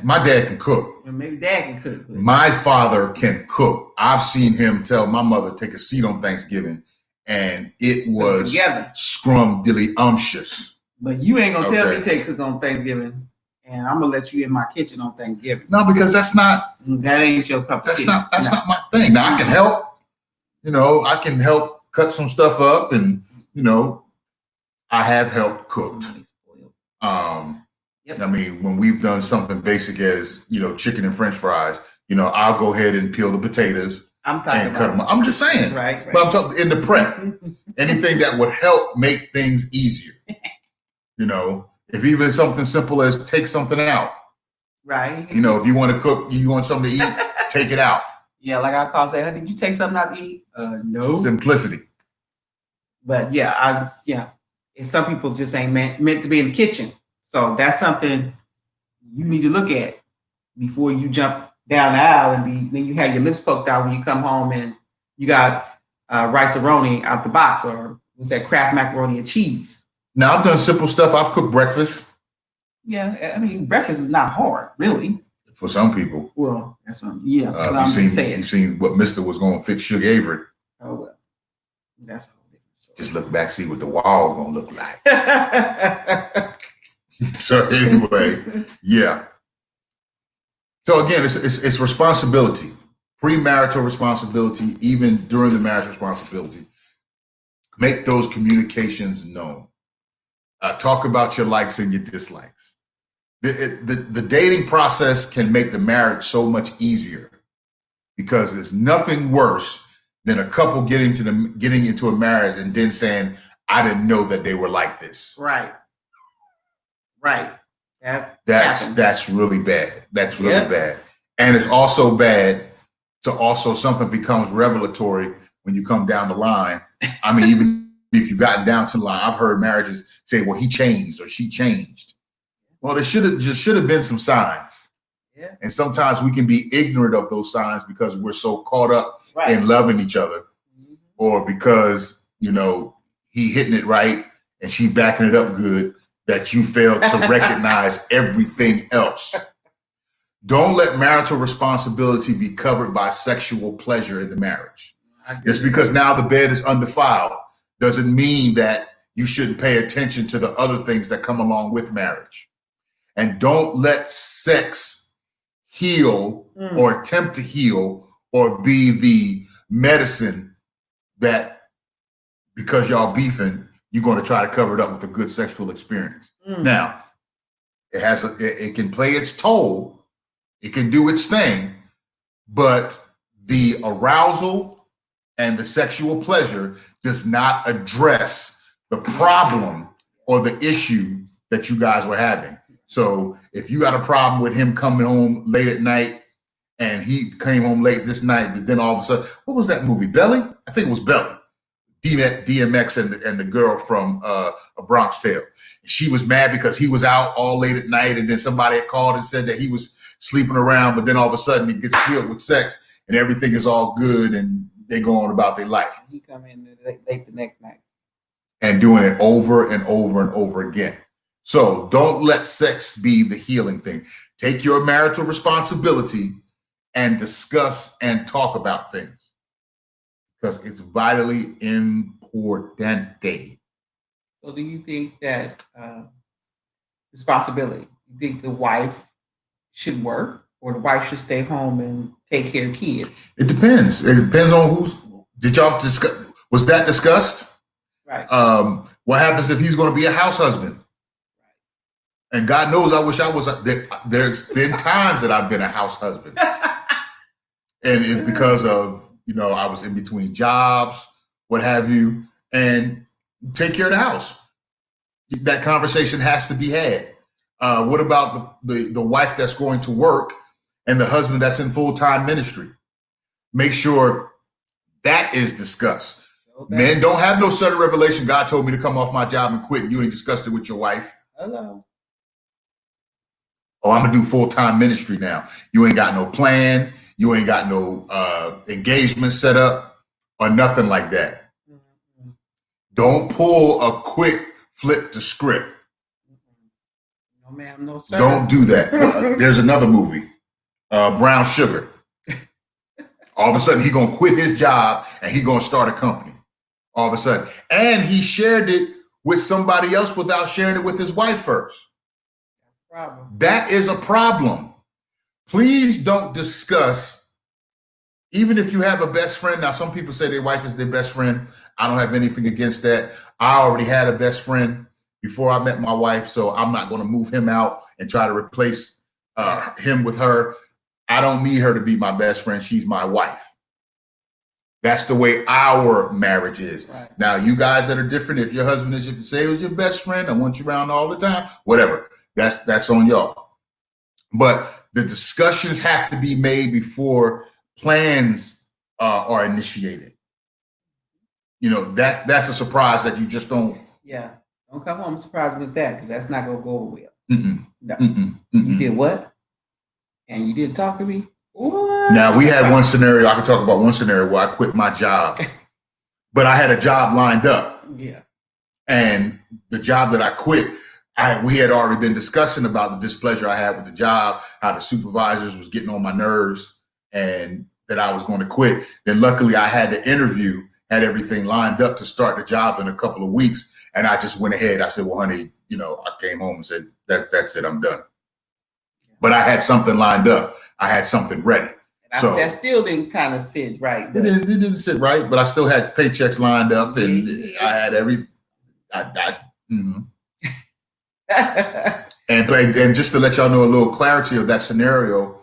S1: My dad can cook.
S6: Or maybe dad can cook.
S1: My father can cook. I've seen him tell my mother take a seat on Thanksgiving, and it was scrumdiddlyumptious.
S6: But you ain't gonna tell me to cook on Thanksgiving, and I'm gonna let you in my kitchen on Thanksgiving.
S1: No, because that
S6: ain't your cup of tea.
S1: That's not my thing. Now I can help. You know, I can help cut some stuff up, and you know, I have helped cooked. I mean, when we've done something basic as, you know, chicken and French fries, you know, I'll go ahead and peel the potatoes and cut them up. I'm just saying. Right. But I'm talking in the prep. Anything that would help make things easier. You know, if even something simple as take something out.
S6: Right.
S1: You know, if you want to cook, you want something to eat, take it out.
S6: Yeah, like I call and say, honey, did you take something out to eat? No.
S1: Simplicity.
S6: But yeah, And some people just ain't meant to be in the kitchen. So that's something you need to look at before you jump down the aisle and then you have your lips poked out when you come home and you got rice-a-roni out the box, or was that Kraft macaroni and cheese?
S1: Now, I've done simple stuff. I've cooked breakfast.
S6: Yeah, I mean, breakfast is not hard, really.
S1: For some people.
S6: Well, that's what I'm just saying.
S1: You've seen what Mr. was going to fix Sugar Avery.
S6: Oh, well, that's a whole different story.
S1: Just look back, see what the wall going to look like. So anyway, yeah. So again, it's responsibility, premarital responsibility, even during the marriage responsibility. Make those communications known. Talk about your likes and your dislikes. The dating process can make the marriage so much easier because there's nothing worse than a couple getting into a marriage and then saying, "I didn't know that they were like this."
S6: Right.
S1: That's really bad. That's really bad. And it's also bad to also something becomes revelatory when you come down the line. I mean, even if you've gotten down to the line, I've heard marriages say, "Well, he changed or she changed." Well, there should have been some signs.
S6: Yeah.
S1: And sometimes we can be ignorant of those signs because we're so caught up in loving each other, or because, he hitting it right and she backing it up good, that you fail to recognize everything else. Don't let marital responsibility be covered by sexual pleasure in the marriage. Just because now the bed is undefiled doesn't mean that you shouldn't pay attention to the other things that come along with marriage. And don't let sex heal or attempt to heal or be the medicine that, because y'all beefing, you're going to try to cover it up with a good sexual experience. Now, it can play its toll, it can do its thing, but the arousal and the sexual pleasure does not address the problem or the issue that you guys were having. So if you got a problem with him coming home late at night and he came home late this night, but then all of a sudden, what was that movie? Belly? I think it was Belly. DMX and the girl from A Bronx Tale. She was mad because he was out all late at night, and then somebody had called and said that he was sleeping around, but then all of a sudden he gets killed with sex and everything is all good and they go on about their life.
S6: He come in late the next night.
S1: And doing it over and over and over again. So don't let sex be the healing thing. Take your marital responsibility and discuss and talk about things, because it's vitally important.
S6: So do you think that responsibility, you think the wife should work or the wife should stay home and take care of kids?
S1: It depends. It depends on did y'all discuss, was that discussed?
S6: Right.
S1: What happens if he's going to be a house husband? And God knows, I wish I was. There's been times that I've been a house husband, and it's because of I was in between jobs, what have you, and take care of the house. That conversation has to be had. What about the wife that's going to work and the husband that's in full-time ministry? Make sure that is discussed. Okay. Men don't have no sudden revelation. God told me to come off my job and quit, and you ain't discussed it with your wife.
S6: Hello.
S1: Oh, I'm gonna do full-time ministry now. You ain't got no plan. You ain't got no engagement set up or nothing like that. Mm-hmm. Don't pull a quick flip the script.
S6: No, ma'am, no, sir.
S1: Don't do that. There's another movie, Brown Sugar. All of a sudden, he gonna quit his job and he gonna start a company. All of a sudden, and he shared it with somebody else without sharing it with his wife first. That is a problem. Please don't discuss, even if you have a best friend. Now, some people say their wife is their best friend. I don't have anything against that. I already had a best friend before I met my wife, so I'm not going to move him out and try to replace him with her. I don't need her to be my best friend. She's my wife. That's the way our marriage is. Right. Now, you guys that are different, if your husband is your best friend, I want you around all the time, whatever. That's on y'all. But the discussions have to be made before plans are initiated. That's a surprise that you just don't
S6: Don't come home surprised with that, because that's not gonna go over well.
S1: Mm-mm.
S6: No.
S1: Mm-mm.
S6: You did what? And you didn't talk to me? What?
S1: Now, we had one scenario, I could talk about one scenario where I quit my job, but I had a job lined up.
S6: Yeah.
S1: And the job that I quit, we had already been discussing about the displeasure I had with the job, how the supervisors was getting on my nerves, and that I was going to quit. Then luckily I had the interview, had everything lined up to start the job in a couple of weeks. And I just went ahead. I said, well, honey, I came home and said, that's it, I'm done. But I had something lined up. I had something ready. So
S6: that still didn't kind of sit right.
S1: It didn't sit right, but I still had paychecks lined up, and I had and just to let y'all know a little clarity of that scenario,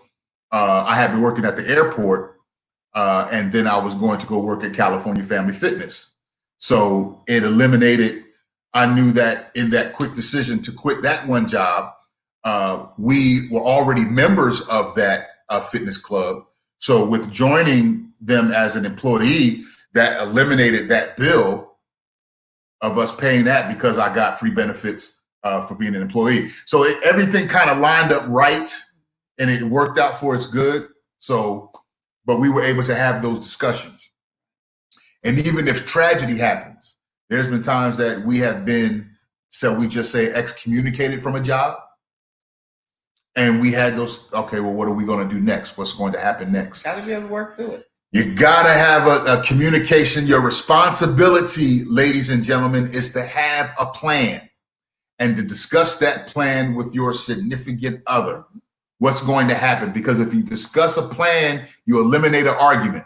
S1: I had been working at the airport, and then I was going to go work at California Family Fitness. So it eliminated, I knew that in that quick decision to quit that one job, we were already members of that fitness club. So with joining them as an employee, that eliminated that bill of us paying that, because I got free benefits for being an employee. So everything kind of lined up right, and it worked out for its good. So, but we were able to have those discussions. And even if tragedy happens, there's been times that we have been, so we just say, excommunicated from a job. And we had those, okay, well, what are we going to do next? What's going to happen next?
S6: Got to be able to work through it.
S1: You got to have a communication. Your responsibility, ladies and gentlemen, is to have a plan and to discuss that plan with your significant other. What's going to happen? Because if you discuss a plan, you eliminate an argument.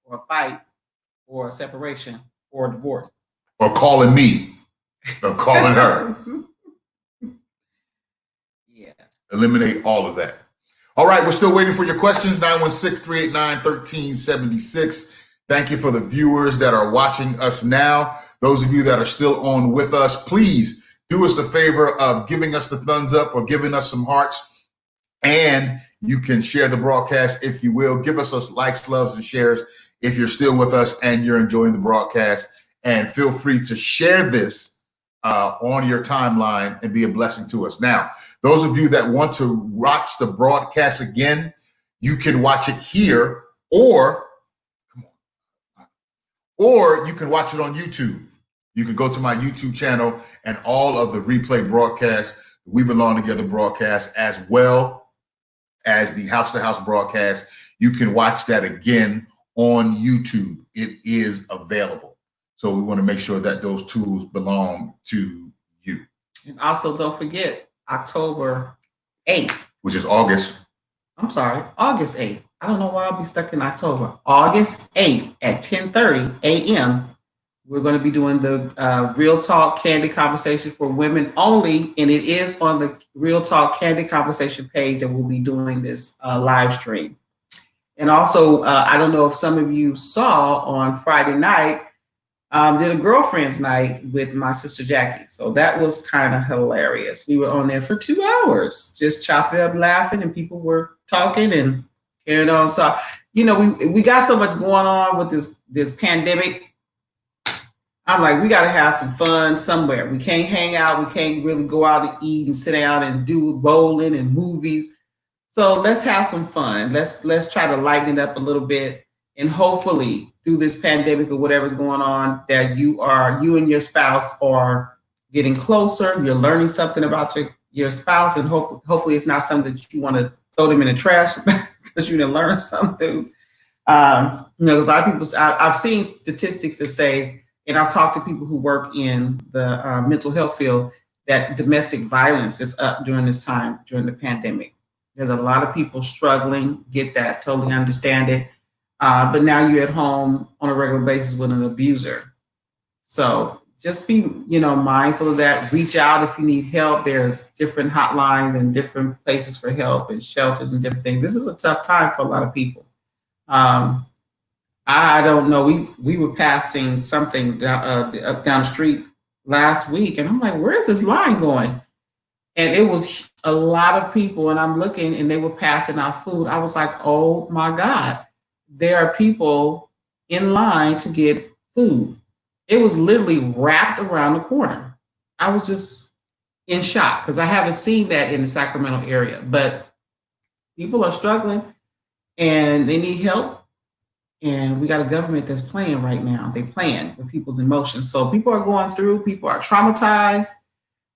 S6: Or a fight, or a separation, or a divorce.
S1: Or calling me, or calling her.
S6: Yeah.
S1: Eliminate all of that. All right, we're still waiting for your questions, 916-389-1376. Thank you for the viewers that are watching us now. Those of you that are still on with us, please do us the favor of giving us the thumbs up or giving us some hearts. And you can share the broadcast if you will. Give us those likes, loves, and shares if you're still with us and you're enjoying the broadcast. And feel free to share this on your timeline and be a blessing to us. Now, those of you that want to watch the broadcast again, you can watch it here, or you can watch it on YouTube. You can go to my YouTube channel, and all of the replay broadcasts, We Belong Together broadcast, as well as the House to House broadcast, you can watch that again on YouTube. It is available. So we want to make sure that those tools belong to you.
S6: And also, don't forget, October 8th.
S1: Which is August.
S6: I'm sorry, August 8th. I don't know why I'll be stuck in October. August 8th at 10:30 a.m. We're going to be doing the Real Talk Candid Conversation for women only. And it is on the Real Talk Candid Conversation page that we'll be doing this live stream. And also, I don't know if some of you saw on Friday night, did a girlfriend's night with my sister Jackie. So that was kind of hilarious. We were on there for 2 hours, just chopping up, laughing, and people were talking and carrying on. So, we got so much going on with this pandemic. I'm like, we got to have some fun somewhere. We can't hang out. We can't really go out and eat and sit down and do bowling and movies. So let's have some fun. Let's try to lighten it up a little bit. And hopefully through this pandemic or whatever's going on, that you and your spouse are getting closer. You're learning something about your spouse, and hopefully it's not something that you want to throw them in the trash because you didn't learn something. Because a lot of people, I've seen statistics that say, and I've talked to people who work in the mental health field, that domestic violence is up during this time, during the pandemic. There's a lot of people struggling, get that, totally understand it. But now you're at home on a regular basis with an abuser. So just be, mindful of that. Reach out if you need help. There's different hotlines and different places for help and shelters and different things. This is a tough time for a lot of people. I don't know. We were passing something down the street last week, and I'm like, where is this line going? And it was a lot of people, and I'm looking, and they were passing out food. I was like, oh my God. There are people in line to get food. It was literally wrapped around the corner. I was just in shock because I haven't seen that in the Sacramento area. But people are struggling and they need help. And we got a government that's playing right now. They playing with people's emotions. So people are going through, people are traumatized.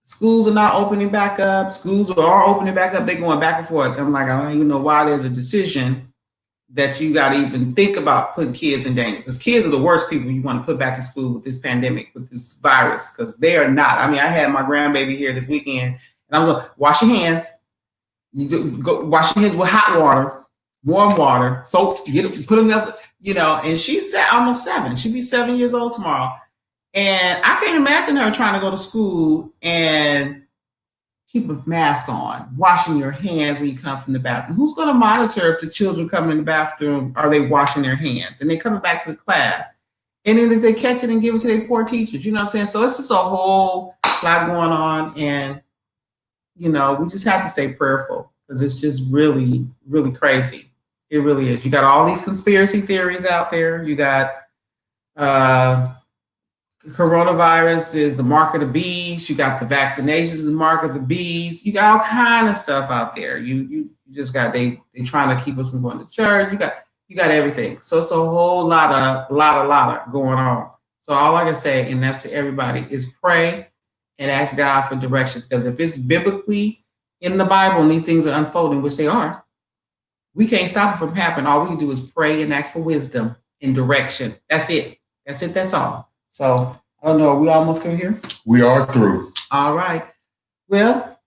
S6: Schools are not opening back up. Schools are opening back up. They're going back and forth. I'm like, I don't even know why there's a decision that you got to even think about putting kids in danger, because kids are the worst people you want to put back in school with this pandemic, with this virus, because they are not. I mean, I had my grandbaby here this weekend, and I was like, wash your hands. Go wash your hands with hot water, warm water, soap, put enough, and she's almost 7. She'll be 7 years old tomorrow. And I can't imagine her trying to go to school and keep a mask on, washing your hands when you come from the bathroom. Who's going to monitor if the children come in the bathroom, are they washing their hands? And they coming back to the class. And then if they catch it and give it to their poor teachers, you know what I'm saying? So it's just a whole lot going on. And, we just have to stay prayerful because it's just really, really crazy. It really is. You got all these conspiracy theories out there. You got coronavirus is the mark of the beast. You got the vaccinations is the mark of the beast. You got all kind of stuff out there. You just got they trying to keep us from going to church. You got everything. So it's a whole lot of going on. So all I can say, and that's to everybody, is pray and ask God for direction. Because if it's biblically in the Bible and these things are unfolding, which they are, we can't stop it from happening. All we can do is pray and ask for wisdom and direction. That's it. That's all. So I don't know. Are we almost through here?
S1: We are through.
S6: All right. Well,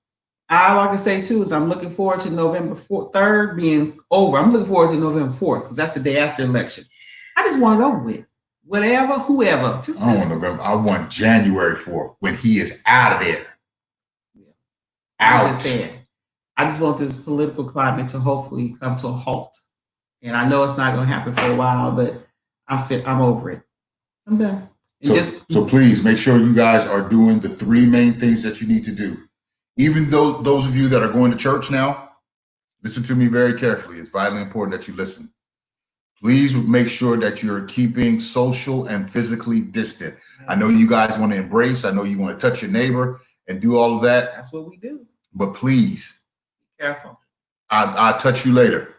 S6: all I can say too is I'm looking forward to November 3rd being over. I'm looking forward to November 4th because that's the day after election. I just want it over with. Whatever, whoever. Just
S1: I don't want November. I want January 4th when he is out of there.
S6: Yeah.
S1: Out.
S6: I just want this political climate to hopefully come to a halt. And I know it's not going to happen for a while, but I'm over it. I'm done.
S1: So please make sure you guys are doing the 3 main things that you need to do. Even though those of you that are going to church now, listen to me very carefully. It's vitally important that you listen. Please make sure that you're keeping social and physically distant. I know you guys want to embrace. I know you want to touch your neighbor and do all of that.
S6: That's what we do.
S1: But please,
S6: be careful.
S1: I'll touch you later.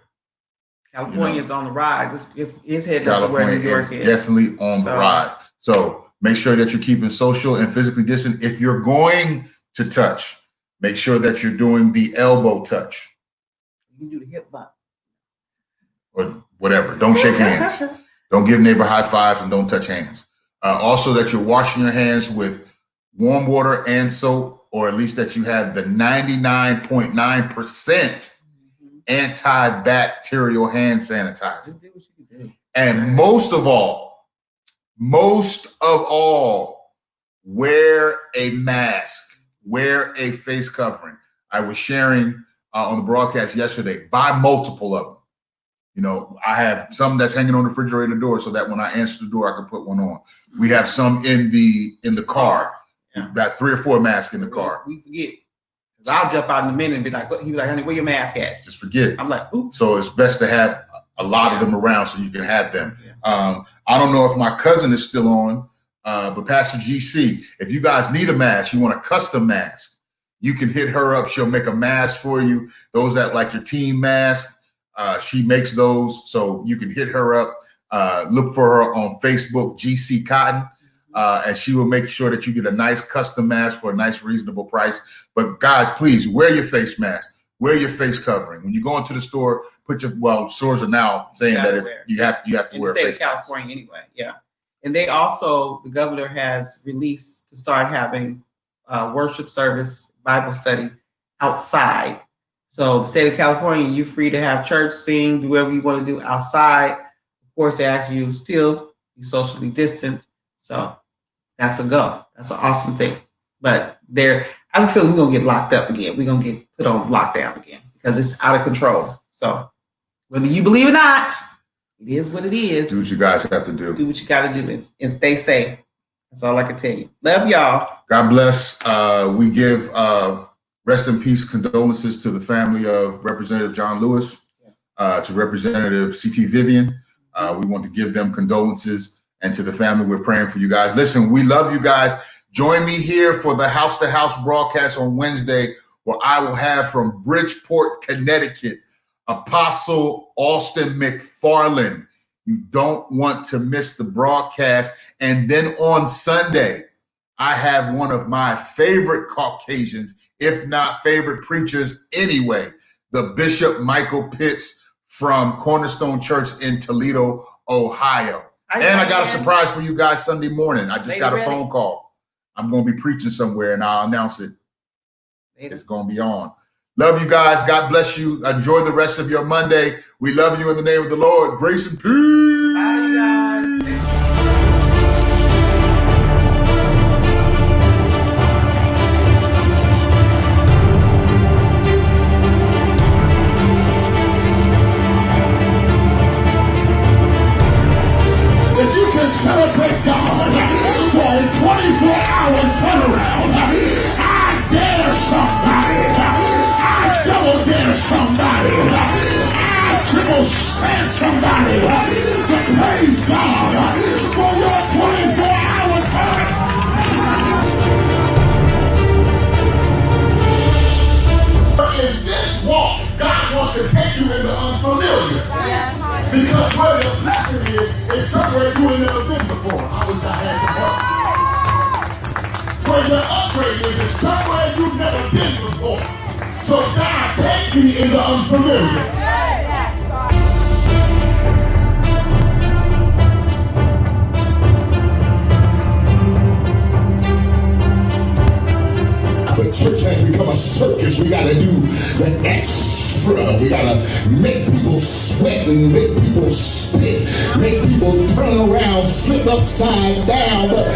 S6: California is on the rise. It's heading up to where New York is.
S1: Definitely on the rise. So make sure that you're keeping social and physically distant. If you're going to touch, make sure that you're doing the elbow touch.
S6: You can do the hip bump.
S1: Or whatever. Don't shake hands. Don't give neighbor high fives and don't touch hands. Also that you're washing your hands with warm water and soap, or at least that you have the 99.9% antibacterial hand sanitizer. And most of all, wear a mask, wear a face covering. I was sharing on the broadcast yesterday, buy multiple of them. I have some that's hanging on the refrigerator door so that when I answer the door, I can put one on. We have some in the car. Yeah. We've got 3 or 4 masks in the car.
S6: We forget. I'll jump out in a minute and be like, he be like, honey, where your mask at?
S1: Just forget.
S6: I'm like, oops.
S1: So it's best to have a lot of them around so you can have them. Yeah. I don't know if my cousin is still on, but Pastor GC, if you guys need a mask, you want a custom mask, you can hit her up. She'll make a mask for you. Those that like your team mask, she makes those. So you can hit her up. Look for her on Facebook, GC Cotton. And she will make sure that you get a nice custom mask for a nice, reasonable price. But guys, please wear your face mask, wear your face covering. When you go into the store, stores are now saying that you have to wear a face mask. In the state of
S6: California anyway, yeah. And they also, the governor has released to start having worship service, Bible study outside. So the state of California, you're free to have church, sing, do whatever you want to do outside. Of course, they ask you still be socially distant. So that's a go. That's an awesome thing. But I have a feeling we're going to get locked up again. We're going to get put on lockdown again because it's out of control. So whether you believe it or not, it is what it is.
S1: Do what you guys have to do.
S6: Do what you got to do and stay safe. That's all I can tell you. Love y'all.
S1: God bless. We give rest in peace condolences to the family of Representative John Lewis, to Representative C.T. Vivian. We want to give them condolences. And to the family, we're praying for you guys. Listen, we love you guys. Join me here for the House to House broadcast on Wednesday, where I will have from Bridgeport, Connecticut, Apostle Austin McFarland. You don't want to miss the broadcast. And then on Sunday, I have one of my favorite Caucasians, if not favorite preachers anyway, the Bishop Michael Pitts from Cornerstone Church in Toledo, Ohio. And I got a surprise for you guys Sunday morning. I just got a phone call. I'm going to be preaching somewhere, and I'll announce it. It's going to be on. Love you guys. God bless you. Enjoy the rest of your Monday. We love you in the name of the Lord. Grace and peace.
S6: Bye, guys.
S7: If you can celebrate God for a 24-hour turnaround, I dare somebody. I double dare somebody. I triple stand somebody to praise God for your 24-hour turnaround. In this walk, God wants to take you into unfamiliar. Because where the blessing is somewhere you ain't never been before. I wish I had some help. Where the upgrade is somewhere you've never been before. So God, take me in the unfamiliar. But church has become a circus. We got to do the extra. We got to make people sweat and make people spit, make people turn around, flip upside down. But